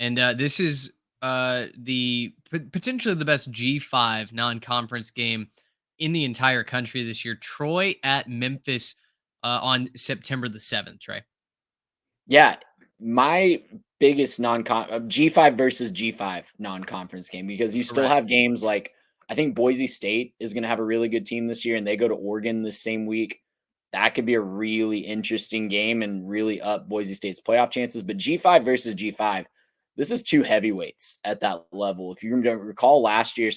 And this is potentially the best G5 non-conference game in the entire country this year. Troy at Memphis on September the 7th, Trey. Yeah, my biggest G5 versus G5 non-conference game, because you still Correct. have games like, I think Boise State is going to have a really good team this year, and they go to Oregon this same week. That could be a really interesting game and really up Boise State's playoff chances. But G5 versus G5, this is two heavyweights at that level. If you recall last year,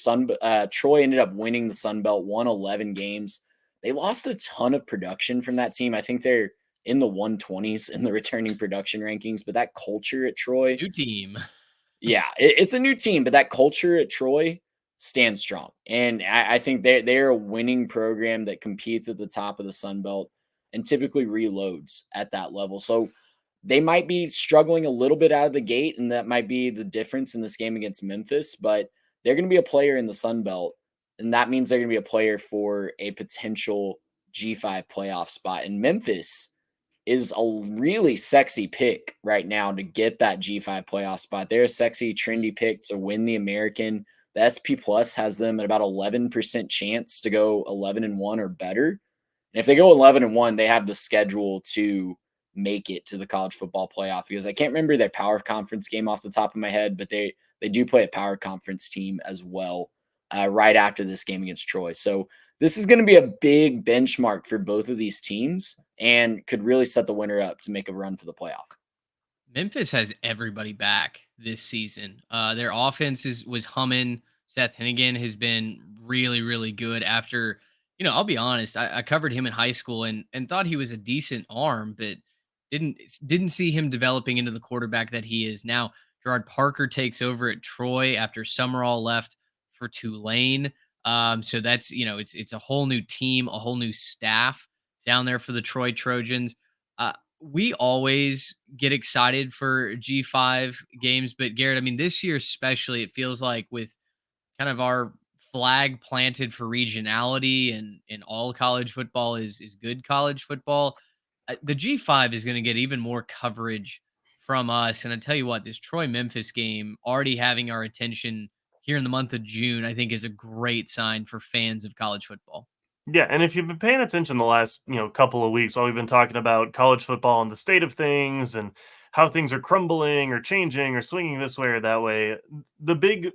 Troy ended up winning the Sun Belt, won 11 games. They lost a ton of production from that team. I think they're in the 120s in the returning production rankings, but that culture at Troy, New team. yeah, it's a new team, but that culture at Troy stands strong. And I think they're a winning program that competes at the top of the Sun Belt and typically reloads at that level. So they might be struggling a little bit out of the gate, and that might be the difference in this game against Memphis, but they're going to be a player in the Sun Belt, and that means they're going to be a player for a potential G5 playoff spot. And Memphis is a really sexy pick right now to get that G5 playoff spot. They're a sexy, trendy pick to win the American. The SP Plus has them at about 11% chance to go 11-1 or better. And if they go 11-1, they have the schedule to make it to the college football playoff, because I can't remember their power conference game off the top of my head, but they do play a power conference team as well right after this game against Troy. So this is going to be a big benchmark for both of these teams and could really set the winner up to make a run for the playoff. Memphis has everybody back this season. Their offense was humming. Seth Hennigan has been really, really good after, I'll be honest, I covered him in high school and thought he was a decent arm, but didn't see him developing into the quarterback that he is now. Gerard Parker takes over at Troy after Summerall left for Tulane. So that's, it's a whole new team, a whole new staff down there for the Troy Trojans. We always get excited for G5 games, but Garrett, I mean, this year especially, it feels like with kind of our flag planted for regionality and in all college football is good college football. The G5 is going to get even more coverage from us. And I tell you what, this Troy Memphis game already having our attention here in the month of June, I think is a great sign for fans of college football. Yeah, and if you've been paying attention the last, couple of weeks while we've been talking about college football and the state of things and how things are crumbling or changing or swinging this way or that way, the big,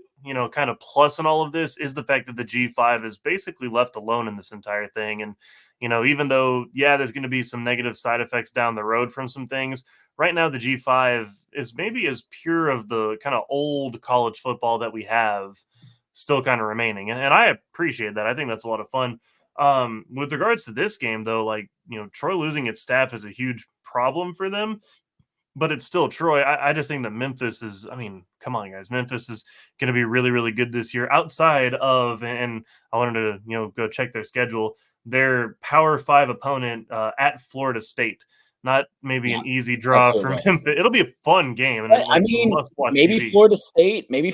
kind of plus in all of this is the fact that the G5 is basically left alone in this entire thing. And, even though, yeah, there's going to be some negative side effects down the road from some things, right now the G5 is maybe as pure of the kind of old college football that we have still kind of remaining. And I appreciate that. I think that's a lot of fun. With regards to this game, though, Troy losing its staff is a huge problem for them, but it's still Troy. I just think that Memphis is, come on, guys. Memphis is going to be really, really good this year outside of, and I wanted to, go check their schedule, their Power 5 opponent at Florida State. Not maybe an easy draw for Memphis. It'll be a fun game. And maybe TV.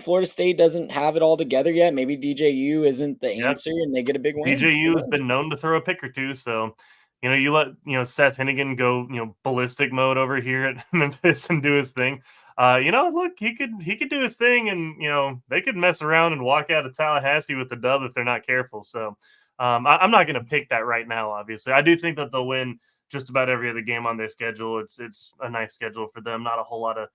Florida State doesn't have it all together yet. Maybe DJU isn't the answer, and they get a big win. DJU has been known to throw a pick or two, so you let Seth Hennigan go ballistic mode over here at Memphis and do his thing. Look, he could do his thing, and they could mess around and walk out of Tallahassee with the dub if they're not careful. So I'm not going to pick that right now. Obviously, I do think that they'll win just about every other game on their schedule. It's a nice schedule for them. Not a whole lot of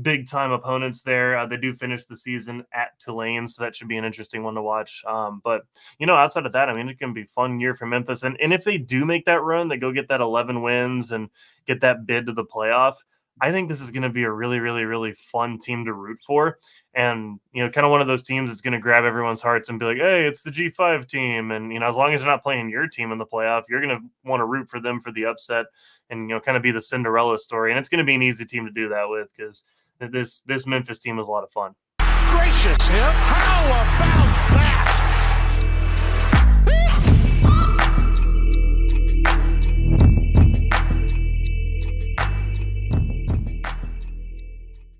big time opponents there. They do finish the season at Tulane, so that should be an interesting one to watch. But outside of that, it can be a fun year for Memphis. And if they do make that run, they go get that 11 wins and get that bid to the playoff, I think this is going to be a really, really, really fun team to root for. And, kind of one of those teams that's going to grab everyone's hearts and be like, hey, it's the G5 team. And, as long as they're not playing your team in the playoff, you're going to want to root for them for the upset and, kind of be the Cinderella story. And it's going to be an easy team to do that with because this Memphis team is a lot of fun. Gracious, how about that?